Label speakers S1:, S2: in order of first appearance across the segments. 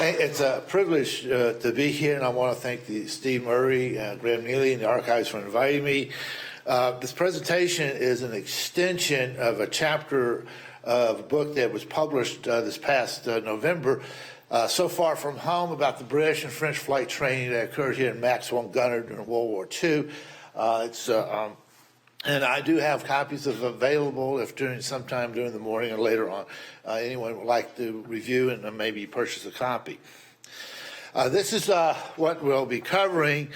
S1: It's a privilege to be here, and I want to thank Steve Murray, Graham Neely, and the Archives for inviting me. This presentation is an extension of a chapter of a book that was published this past November, So Far From Home, about the British and French flight training that occurred here in Maxwell and Gunner during World War II. And I do have copies of available if sometime during the morning or later on anyone would like to review and maybe purchase a copy. This is what we'll be covering.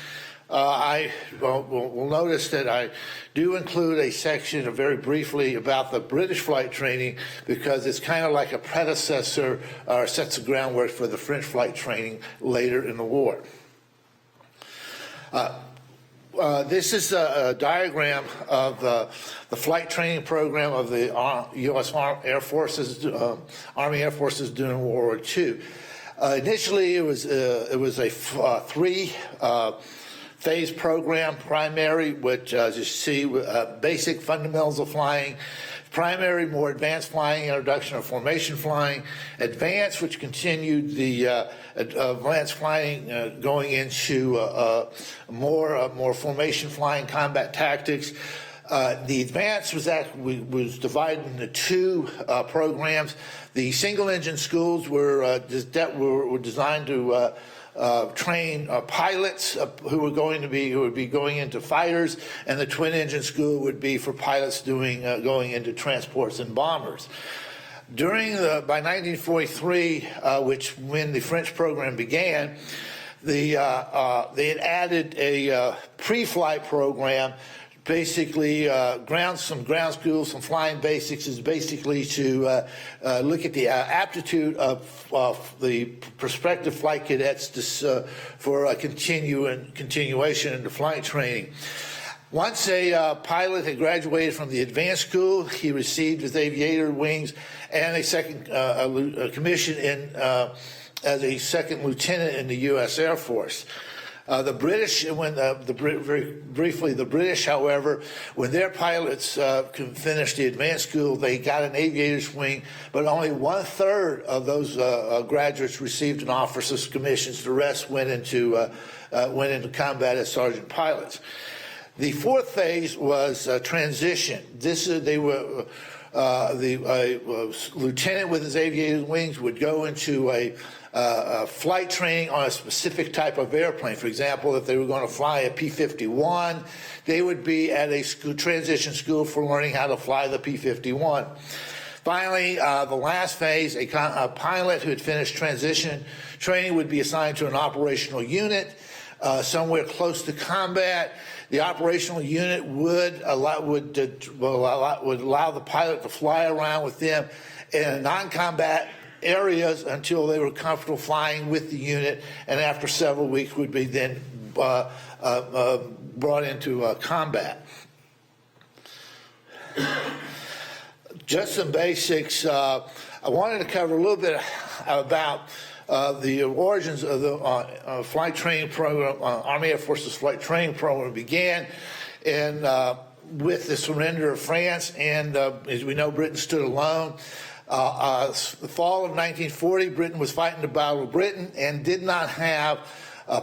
S1: We'll notice that I do include a section very briefly about the British flight training because it's kind of like a predecessor or sets the groundwork for the French flight training later in the war. This is a diagram of the flight training program of the U.S. Army Air Forces during World War II. Initially, it was a three-phase program: primary, which, as you see, basic fundamentals of flying; primary, more advanced flying, introduction of formation flying; advanced, which continued the advanced flying going into more formation flying, combat tactics. The advanced was divided into two programs. The single-engine schools were designed to train pilots who would be going into fighters, and the twin-engine school would be for pilots going into transports and bombers. By 1943, when the French program began, they had added a pre-flight program. Basically, some ground schools, some flying basics is basically to look at the aptitude of the prospective flight cadets for a continuation into flight training. Once a pilot had graduated from the advanced school, he received his aviator wings and a second commission as a second lieutenant in the U.S. Air Force. The British, very briefly, the British, however, when their pilots finished the advanced school, they got an aviator's wing, but only 1/3 of those graduates received an officer's commissions. The rest went into combat as sergeant pilots. The fourth phase was transition. The lieutenant with his aviator's wings would go into a flight training on a specific type of airplane. For example, if they were going to fly a P-51, they would be at a transition school for learning how to fly the P-51. Finally, the last phase, a pilot who had finished transition training would be assigned to an operational unit somewhere close to combat. The operational unit would allow the pilot to fly around with them in non-combat areas until they were comfortable flying with the unit, and after several weeks would be then brought into combat. Just some basics. I wanted to cover a little bit about the origins of the flight training program. Army Air Forces flight training program began with the surrender of France, and as we know, Britain stood alone. The fall of 1940, Britain was fighting the Battle of Britain and did not have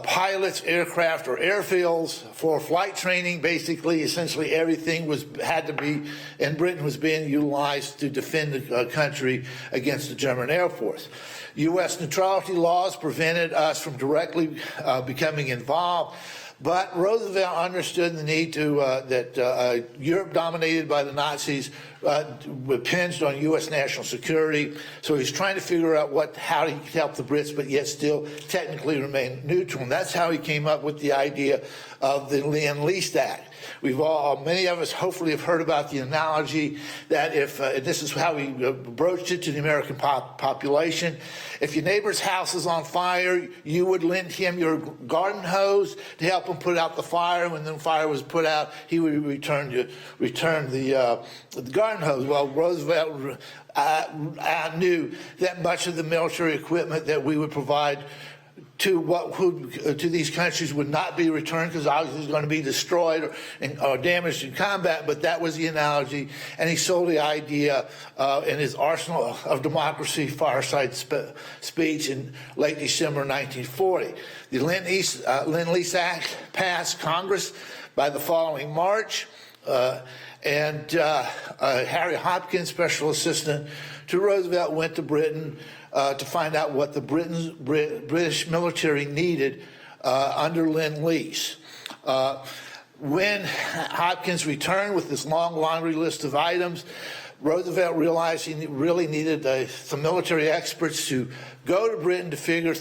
S1: pilots, aircraft, or airfields for flight training. Basically, essentially everything had to be in Britain was being utilized to defend the country against the German Air Force. U.S. neutrality laws prevented us from directly becoming involved. But Roosevelt understood the need that Europe, dominated by the Nazis, impinged on U.S. national security. So he's trying to figure out how he could help the Brits, but yet still technically remain neutral. And that's how he came up with the idea of the Lend-Lease Act. Many of us hopefully have heard about the analogy that this is how he broached it to the American population. If your neighbor's house is on fire, you would lend him your garden hose to help him put out the fire. When the fire was put out, he would return the garden hose. Well, Roosevelt knew that much of the military equipment that we would provide to these countries would not be returned because obviously it's going to be destroyed or damaged in combat, but that was the analogy. And he sold the idea in his Arsenal of Democracy fireside speech in late December 1940. The Lend-Lease Act passed Congress by the following March, and Harry Hopkins, special assistant to Roosevelt, went to Britain to find out what the British military needed under Lend-Lease. When Hopkins returned with this long laundry list of items, Roosevelt realized he really needed some military experts to go to Britain to figure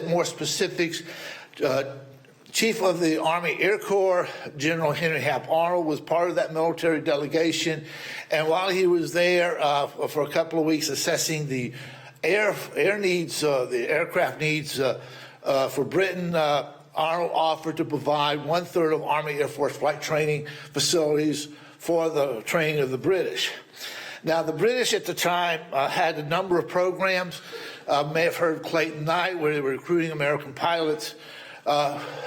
S1: more specifics. Chief of the Army Air Corps, General Henry Hap Arnold, was part of that military delegation, and while he was there for a couple of weeks assessing the air needs, the aircraft needs for Britain, Arnold offered to provide 1/3 of Army Air Force flight training facilities for the training of the British. Now, the British at the time had a number of programs. May have heard of Clayton Knight, where they were recruiting American pilots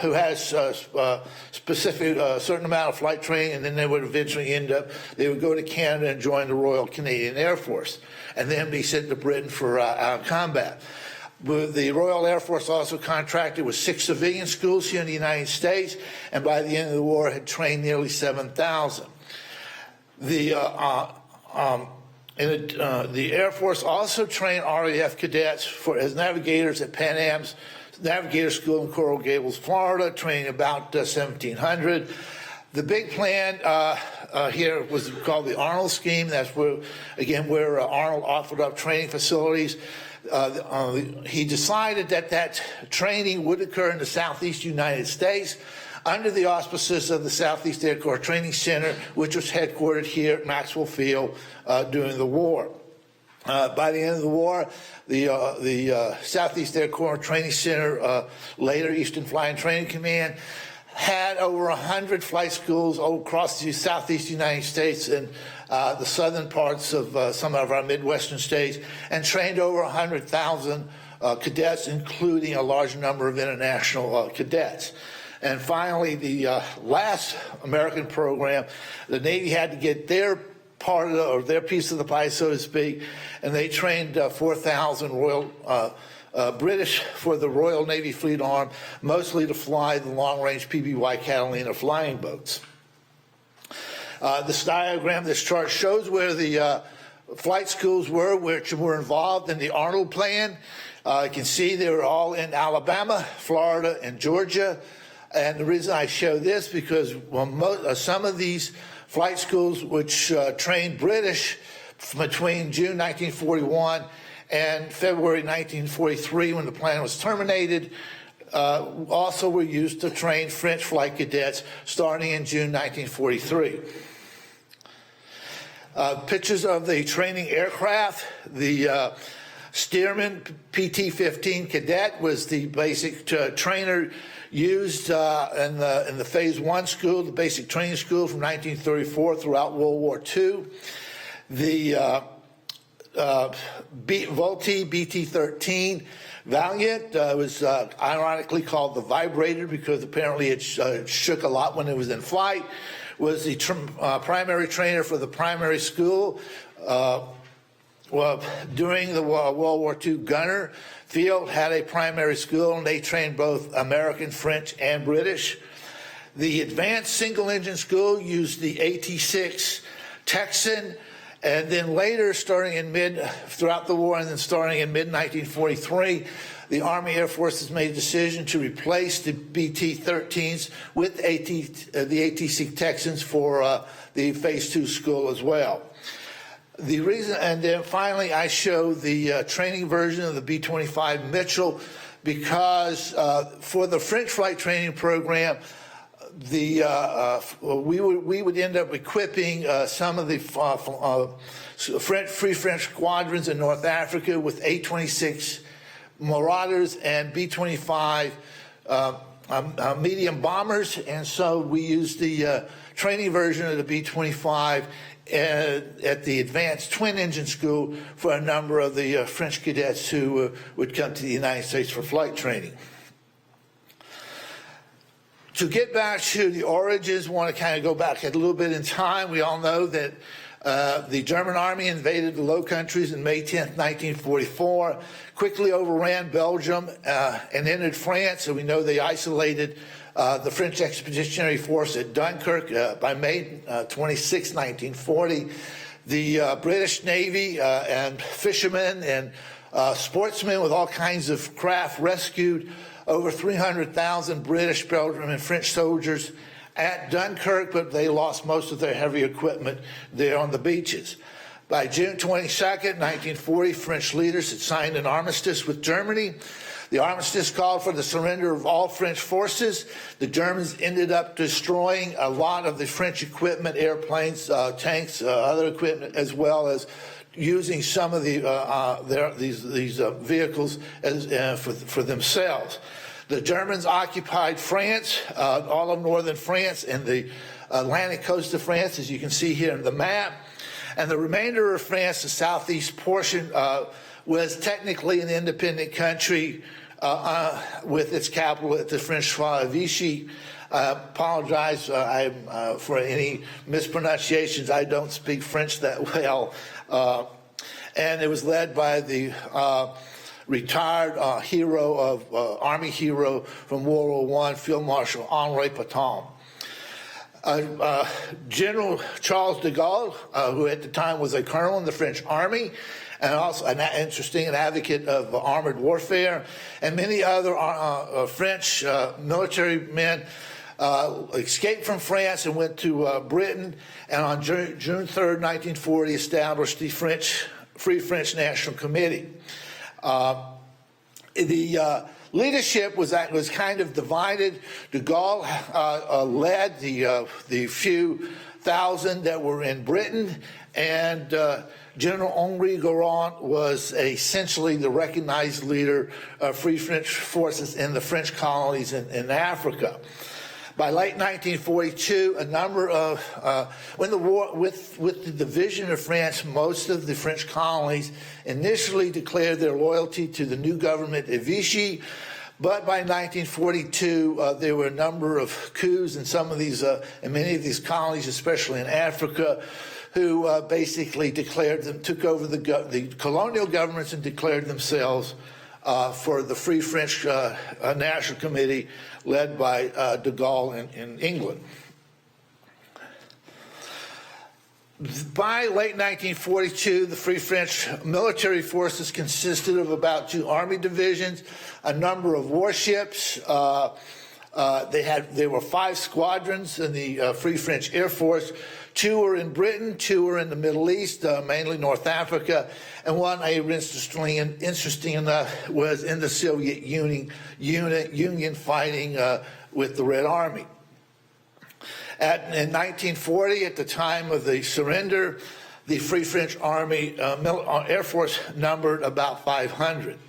S1: who has specific certain amount of flight training, and then they would eventually they would go to Canada and join the Royal Canadian Air Force, and then be sent to Britain for combat. The Royal Air Force also contracted with 6 civilian schools here in the United States, and by the end of the war had trained nearly 7,000. The Air Force also trained RAF cadets as navigators at Pan Am's Navigator School in Coral Gables, Florida, training about 1,700. The big plan here was called the Arnold Scheme. That's where Arnold offered up training facilities. He decided that training would occur in the southeast United States under the auspices of the Southeast Air Corps Training Center, which was headquartered here at Maxwell Field during the war. By the end of the war, the Southeast Air Corps Training Center, later Eastern Flying Training Command, had over 100 flight schools all across the southeast United States and the southern parts of some of our Midwestern states, and trained over 100,000 cadets, including a large number of international cadets. And finally, the last American program, the Navy had to get their part of their piece of the pie, so to speak, and they trained 4,000 British for the Royal Navy Fleet Arm, mostly to fly the long-range PBY Catalina flying boats. This diagram, this chart shows where the flight schools were, which were involved in the Arnold Plan. You can see they were all in Alabama, Florida, and Georgia. And the reason I show this because some of these flight schools which trained British between June 1941 and February 1943, when the plan was terminated, also were used to train French flight cadets starting in June 1943. Pictures of the training aircraft. The Stearman PT-15 Cadet was the basic trainer used in the Phase 1 school, the basic training school from 1934 throughout World War II. The Vultee BT-13 Valiant was ironically called the Vibrator because apparently it shook a lot when it was in flight, was the primary trainer for the primary school. During the World War II gunner field had a primary school, and they trained both American, French, and British. The advanced single-engine school used the AT-6 Texan, and then later, throughout the war, and then starting in mid-1943, the Army Air Forces made a decision to replace the BT-13s with the AT-6 Texans for the Phase 2 school as well. The reason, and then finally, I show the training version of the B-25 Mitchell because for the French flight training program, we would end up equipping some of the Free French squadrons in North Africa with A-26 Marauders and B-25 medium bombers, and so we used the training version of the B-25 at the advanced twin-engine school for a number of the French cadets who would come to the United States for flight training. To get back to the origins, we want to kind of go back a little bit in time. We all know that the German army invaded the Low Countries on May 10th, 1944, quickly overran Belgium and entered France, and we know they isolated the French Expeditionary Force at Dunkirk by May 26, 1940. The British Navy and fishermen and sportsmen with all kinds of craft rescued over 300,000 British, Belgian, and French soldiers at Dunkirk, but they lost most of their heavy equipment there on the beaches. By June 22nd, 1940, French leaders had signed an armistice with Germany. The armistice called for the surrender of all French forces. The Germans ended up destroying a lot of the French equipment, airplanes, tanks, other equipment, as well as using some of these vehicles as, for themselves. The Germans occupied France, all of northern France and the Atlantic coast of France, as you can see here in the map. And the remainder of France, the southeast portion, was technically an independent country with its capital at the French Vichy. I apologize for any mispronunciations. I don't speak French that well. And it was led by the retired Army hero from World War I, Field Marshal Henri Pétain. General Charles de Gaulle, who at the time was a colonel in the French army, and also an advocate of armored warfare, and many other French military men escaped from France and went to Britain, and on June 3rd, 1940, established the Free French National Committee. The leadership was kind of divided. De Gaulle led the few thousand that were in Britain, and General Henri Guérin was essentially the recognized leader of Free French forces in the French colonies in Africa. By late 1942, a number of when the war with the division of France, most of the French colonies initially declared their loyalty to the new government at Vichy. But by 1942, there were a number of coups in some of these, in many of these colonies, especially in Africa, who basically took over the colonial governments and declared themselves for the Free French National Committee, led by de Gaulle in England. By late 1942, the Free French military forces consisted of about 2 army divisions, a number of warships. There were 5 squadrons in the Free French Air Force. 2 were in Britain, 2 were in the Middle East, mainly North Africa, and one, interesting enough, was in the Soviet Union fighting with the Red Army. In 1940, at the time of the surrender, the Free French Army Air Force numbered about 500.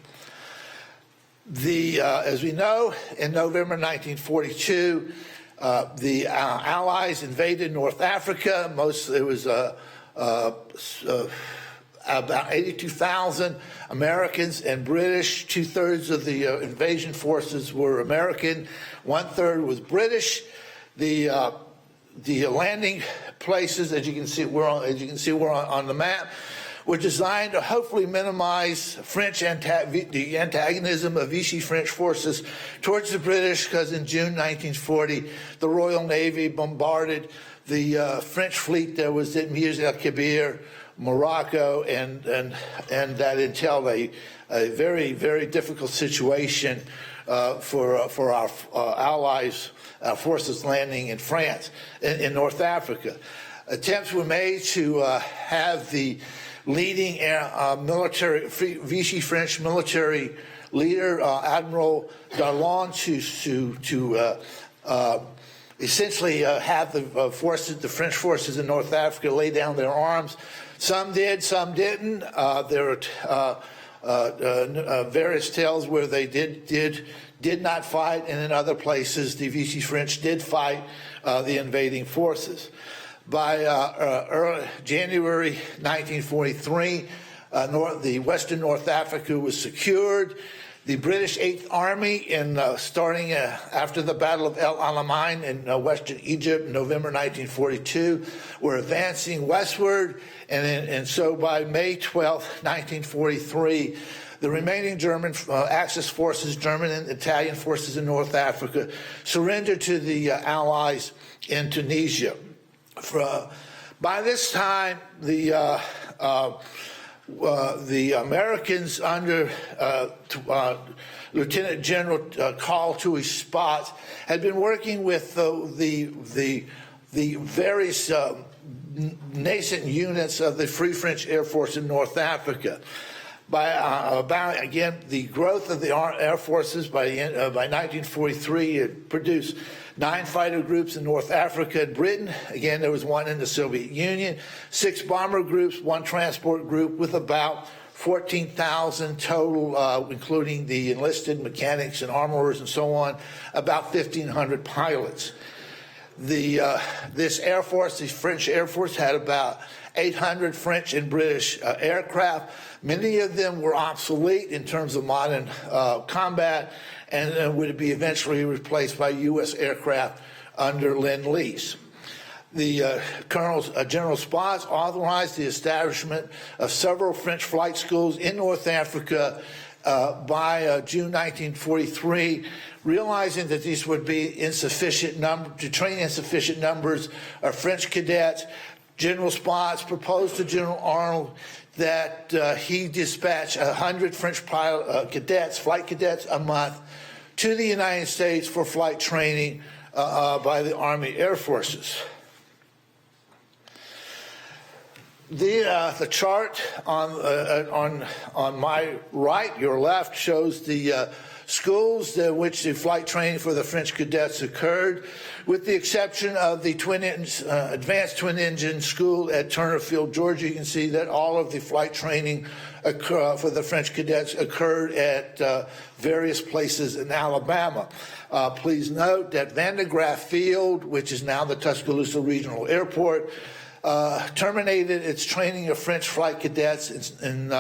S1: As we know, in November 1942, the Allies invaded North Africa. It was about 82,000 Americans and British. 2/3 of the invasion forces were American. 1/3 was British. The landing places, as you can see, we're on the map, were designed to hopefully minimize the antagonism of Vichy French forces towards the British, because in June 1940, the Royal Navy bombarded the French fleet that was at Mirs el-Kebir, Morocco, and that entailed a very, very difficult situation for our allies, forces landing in France, in North Africa. Attempts were made to have the leading Vichy French military leader, Admiral Darlan, to essentially have the French forces in North Africa lay down their arms. Some did, some didn't. There are various tales where they did not fight, and in other places the Vichy French did fight the invading forces. By early January 1943, the Western North Africa was secured. The British Eighth Army, starting after the Battle of El Alamein in western Egypt in November 1942, were advancing westward, and so by May 12, 1943, the remaining German Axis forces, German and Italian forces in North Africa, surrendered to the Allies in Tunisia. By this time, the Americans under Lieutenant General Carl Toohey Spaatz had been working with the various nascent units of the Free French Air Force in North Africa. Again, the growth of the air forces by 1943, it produced 9 fighter groups in North Africa and Britain. Again, there was 1 in the Soviet Union, 6 bomber groups, 1 transport group, with about 14,000 total, including the enlisted mechanics and armorers and so on, about 1,500 pilots. This Air Force, the French Air Force, had about 800 French and British aircraft. Many of them were obsolete in terms of modern combat, and would be eventually replaced by U.S. aircraft under Lend-Lease. General Spaatz authorized the establishment of several French flight schools in North Africa by June 1943, realizing that these would be insufficient to train insufficient numbers of French cadets. General Spaatz proposed to General Arnold that he dispatch 100 French flight cadets a month to the United States for flight training by the Army Air Forces. The chart on my right, your left, shows the schools in which the flight training for the French cadets occurred, with the exception of the advanced twin-engine school at Turner Field, Georgia. You can see that all of the flight training for the French cadets occurred at various places in Alabama. Please note that Van de Graaff Field, which is now the Tuscaloosa Regional Airport, terminated its training of French flight cadets in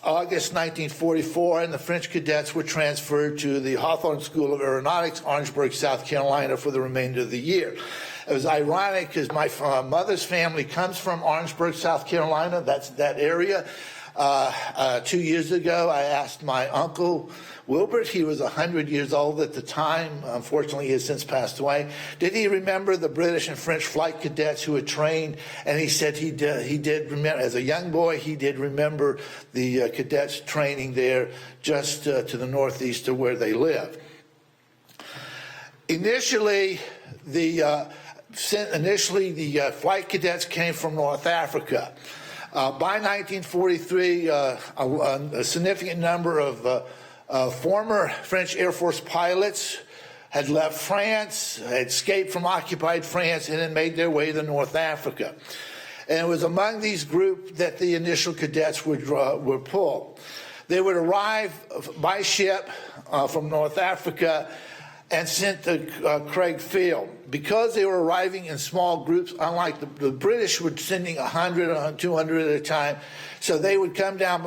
S1: August 1944, and the French cadets were transferred to the Hawthorne School of Aeronautics, Orangeburg, South Carolina, for the remainder of the year. It was ironic because my mother's family comes from Orangeburg, South Carolina. That's that area. 2 years ago, I asked my uncle, Wilbert, he was 100 years old at the time. Unfortunately, he has since passed away. Did he remember the British and French flight cadets who had trained? And he said he did remember. As a young boy, he did remember the cadets training there just to the northeast of where they lived. Initially, the flight cadets came from North Africa. By 1943, a significant number of former French Air Force pilots had left France, had escaped from occupied France, and had made their way to North Africa. And it was among these groups that the initial cadets were pulled. They would arrive by ship from North Africa and sent to Craig Field. Because they were arriving in small groups, unlike the British were sending 100 or 200 at a time, so they would come down,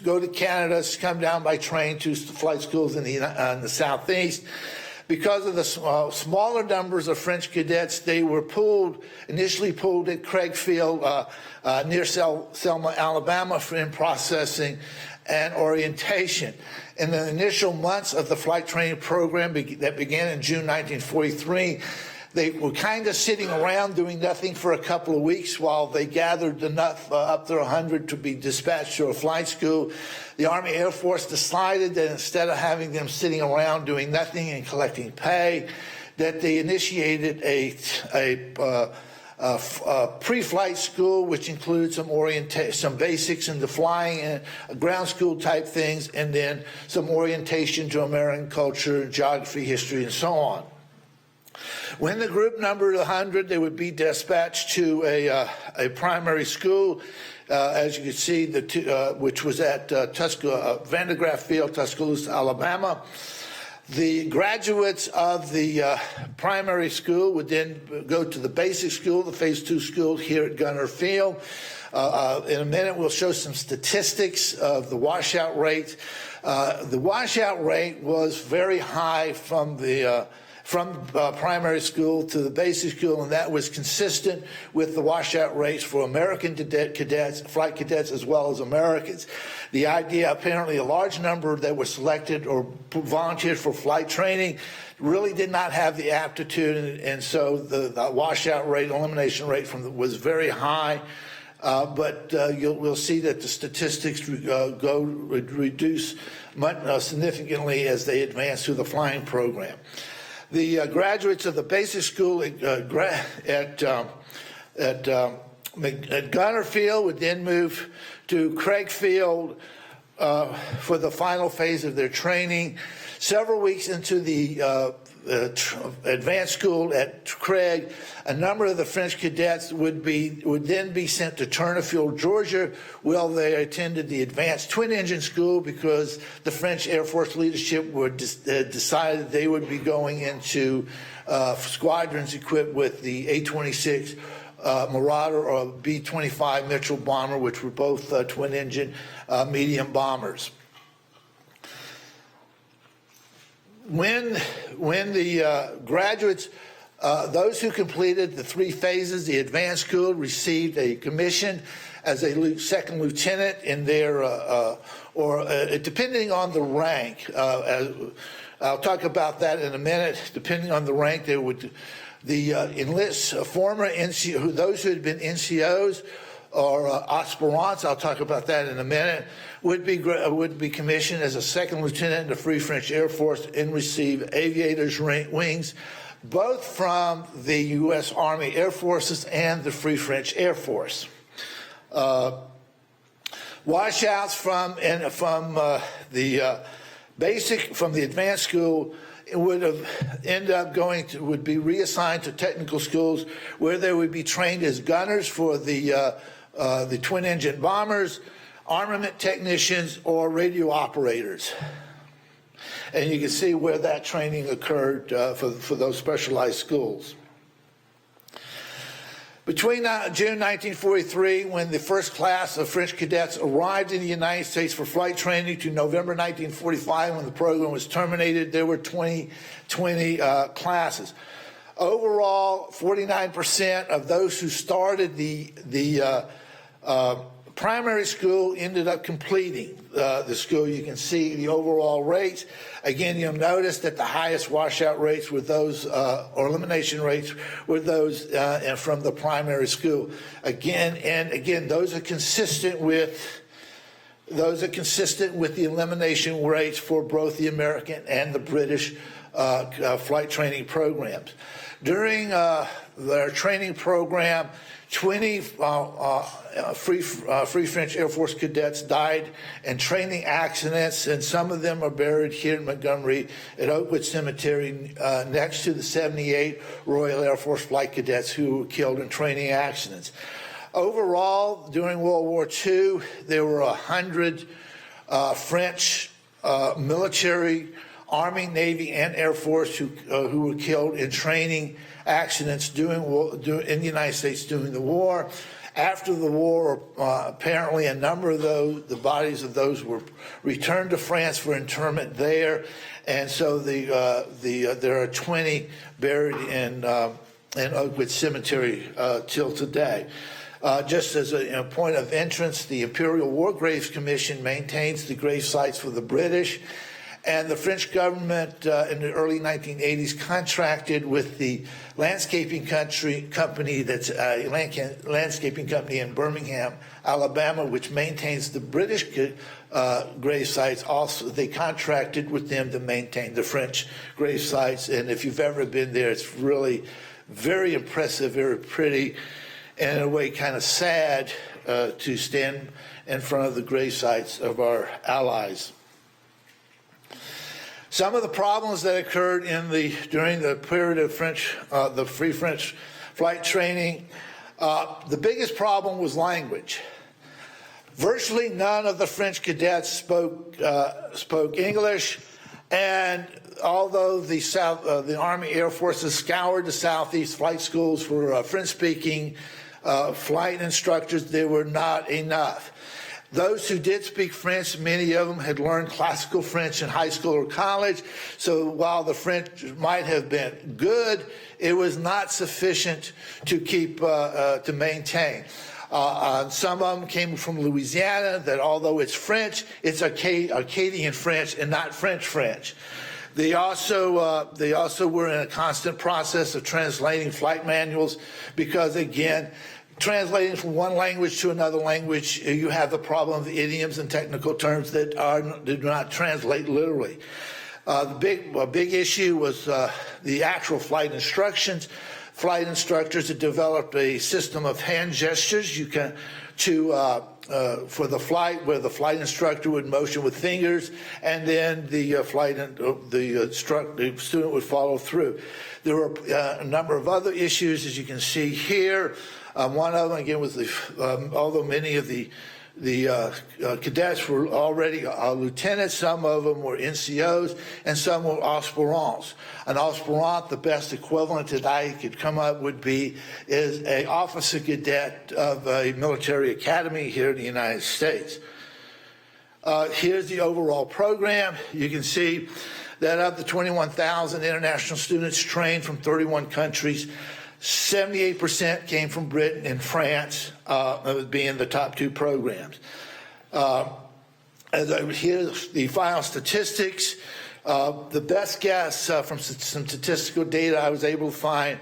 S1: go to Canada, come down by train to flight schools in the southeast. Because of the smaller numbers of French cadets, they were initially pulled at Craig Field near Selma, Alabama, for in-processing and orientation. In the initial months of the flight training program that began in June 1943, they were kind of sitting around doing nothing for a couple of weeks while they gathered enough, up to 100, to be dispatched to a flight school. The Army Air Force decided that instead of having them sitting around doing nothing and collecting pay, that they initiated a pre-flight school, which included some basics into flying and ground school type things, and then some orientation to American culture, geography, history, and so on. When the group numbered 100, they would be dispatched to a primary school, as you can see, which was at Van de Graaff Field, Tuscaloosa, Alabama. The graduates of the primary school would then go to the basic school, the Phase 2 school here at Gunner Field. In a minute, we'll show some statistics of the washout rate. The washout rate was very high from the primary school to the basic school, and that was consistent with the washout rates for American cadets, flight cadets, as well as Americans. The idea, apparently a large number that were selected or volunteered for flight training really did not have the aptitude, and so the washout rate, elimination rate was very high. But we'll see that the statistics reduce significantly as they advance through the flying program. The graduates of the basic school at Gunner Field would then move to Craig Field for the final phase of their training. Several weeks into the advanced school at Craig, a number of the French cadets would then be sent to Turnerfield, Georgia, where they attended the advanced twin-engine school because the French Air Force leadership decided they would be going into squadrons equipped with the A-26 Marauder or B-25 Mitchell bomber, which were both twin-engine medium bombers. When the graduates, those who completed the 3 phases, the advanced school received a commission as a second lieutenant in their, depending on the rank. I'll talk about that in a minute. Depending on the rank, they would enlist former NCO, those who had been NCOs or aspirants, I'll talk about that in a minute, would be commissioned as a second lieutenant in the Free French Air Force and receive aviators wings, both from the U.S. Army Air Forces and the Free French Air Force. Washouts from the advanced school would be reassigned to technical schools where they would be trained as gunners for the twin-engine bombers, armament technicians, or radio operators. And you can see where that training occurred for those specialized schools. Between June 1943, when the first class of French cadets arrived in the United States for flight training, to November 1945, when the program was terminated, there were 20 classes. Overall, 49% of those who started the primary school ended up completing the school. You can see the overall rates. Again, you'll notice that the highest washout rates were those, or elimination rates were those from the primary school. Again, those are consistent with the elimination rates for both the American and the British flight training programs. During their training program, 20 Free French Air Force cadets died in training accidents, and some of them are buried here in Montgomery at Oakwood Cemetery next to the 78 Royal Air Force flight cadets who were killed in training accidents. Overall, during World War II, there were 100 French military, Army, Navy, and Air Force who were killed in training accidents in the United States during the war. After the war, apparently a number of the bodies of those were returned to France for interment there, and so there are 20 buried in Oakwood Cemetery till today. Just as a point of entrance, the Imperial War Graves Commission maintains the grave sites for the British. And the French government in the early 1980s contracted with the landscaping company that's a landscaping company in Birmingham, Alabama, which maintains the British grave sites. Also, they contracted with them to maintain the French grave sites. And if you've ever been there, it's really very impressive, very pretty, and in a way kind of sad to stand in front of the grave sites of our allies. Some of the problems that occurred during the period of the Free French flight training, the biggest problem was language. Virtually none of the French cadets spoke English. And although the Army Air Forces scoured the Southeast flight schools for French-speaking flight instructors, there were not enough. Those who did speak French, many of them had learned classical French in high school or college, so while the French might have been good, it was not sufficient to to maintain. Some of them came from Louisiana, that although it's French, it's Acadian French and not French. They also were in a constant process of translating flight manuals because, again, translating from one language to another language, you have the problem of idioms and technical terms that do not translate literally. The big issue was the actual flight instructions. Flight instructors had developed a system of hand gestures for the flight, where the flight instructor would motion with fingers, and then the student would follow through. There were a number of other issues, as you can see here. One of them, again, was although many of the cadets were already lieutenants, some of them were NCOs, and some were aspirants. An aspirant, the best equivalent that I could come up is an officer cadet of a military academy here in the United States. Here's the overall program. You can see that of the 21,000 international students trained from 31 countries, 78% came from Britain and France, being the top two programs. Here's the final statistics. The best guess from some statistical data I was able to find,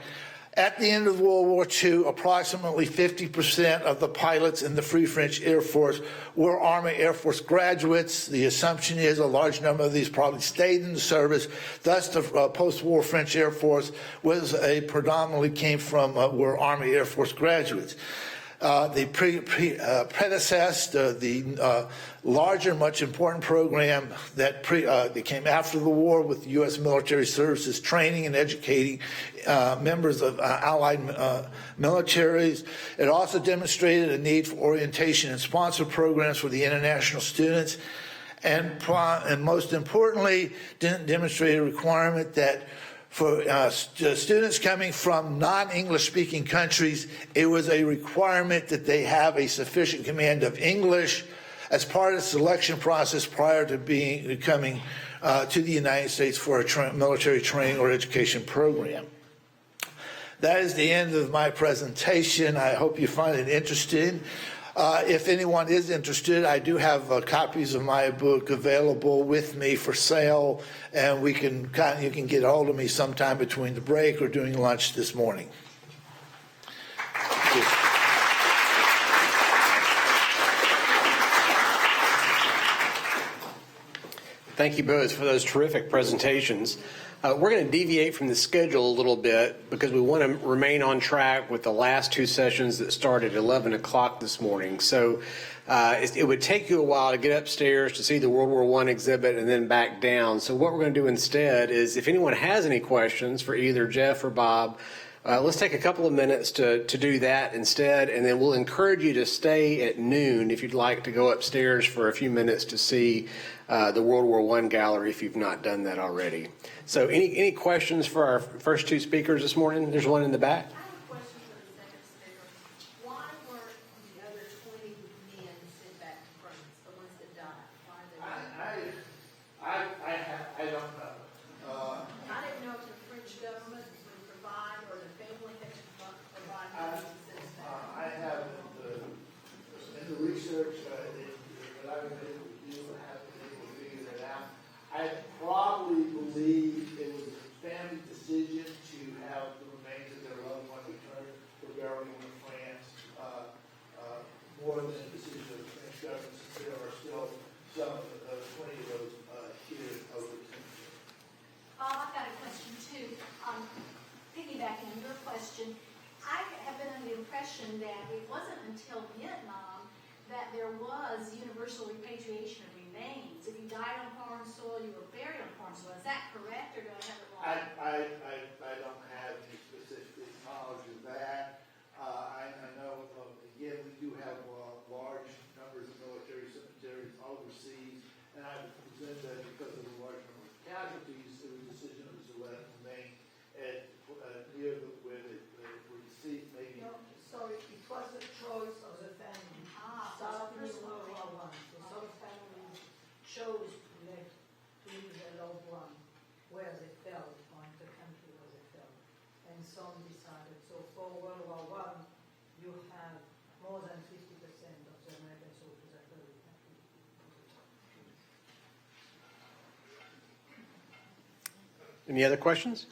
S1: at the end of World War II, approximately 50% of the pilots in the Free French Air Force were Army Air Force graduates. The assumption is a large number of these probably stayed in the service. Thus, the post-war French Air Force predominantly were Army Air Force graduates. They predecessed the larger, much important program that came after the war with U.S. military services, training and educating members of allied militaries. It also demonstrated a need for orientation and sponsor programs for the international students, and most importantly, demonstrate a requirement that for students coming from non-English speaking countries, it was a requirement that they have a sufficient command of English as part of the selection process prior to coming to the United States for a military training or education program. That is the end of my presentation. I hope you find it interesting. If anyone is interested, I do have copies of my book available with me for sale, and you can get a hold of me sometime between the break or during lunch this morning.
S2: Thank you both for those terrific presentations. We're going to deviate from the schedule a little bit because we want to remain on track with the last two sessions that started at 11 o'clock this morning. So it would take you a while to get upstairs to see the World War I exhibit and then back down. So what we're going to do instead is, if anyone has any questions for either Jeff or Bob, let's take a couple of minutes to do that instead, and then we'll encourage you to stay at noon if you'd like to go upstairs for a few minutes to see the World War I gallery if you've not done that already. So any questions for our first two speakers this morning? There's one in the back.
S3: I have a question for the second speaker. Why weren't the other 20 men sent back to France, the ones that died? Why they
S1: I don't know.
S3: I didn't know if the French government would provide or the family had to provide money to send us back.
S1: I have in the research that I've been able to do, I haven't been able to figure that out. I probably believe it was a family decision to have the remains of their loved one returned for burial in France, more than a decision of the French government, since there are still some 20 of those here over the country.
S3: I've got a question too. Piggybacking on your question, I have been under the impression that it wasn't until Vietnam that there was universal repatriation of remains. If you died on foreign soil, you were buried on foreign soil. Is that correct, or do I have it wrong?
S1: I don't have the specific knowledge of that. I know, again, we do have large numbers of military cemeteries overseas, and I presume that because of the large number of
S4: and some decided. So for World War I, you have more than 50% of the American soldiers that were active.
S2: Any other questions?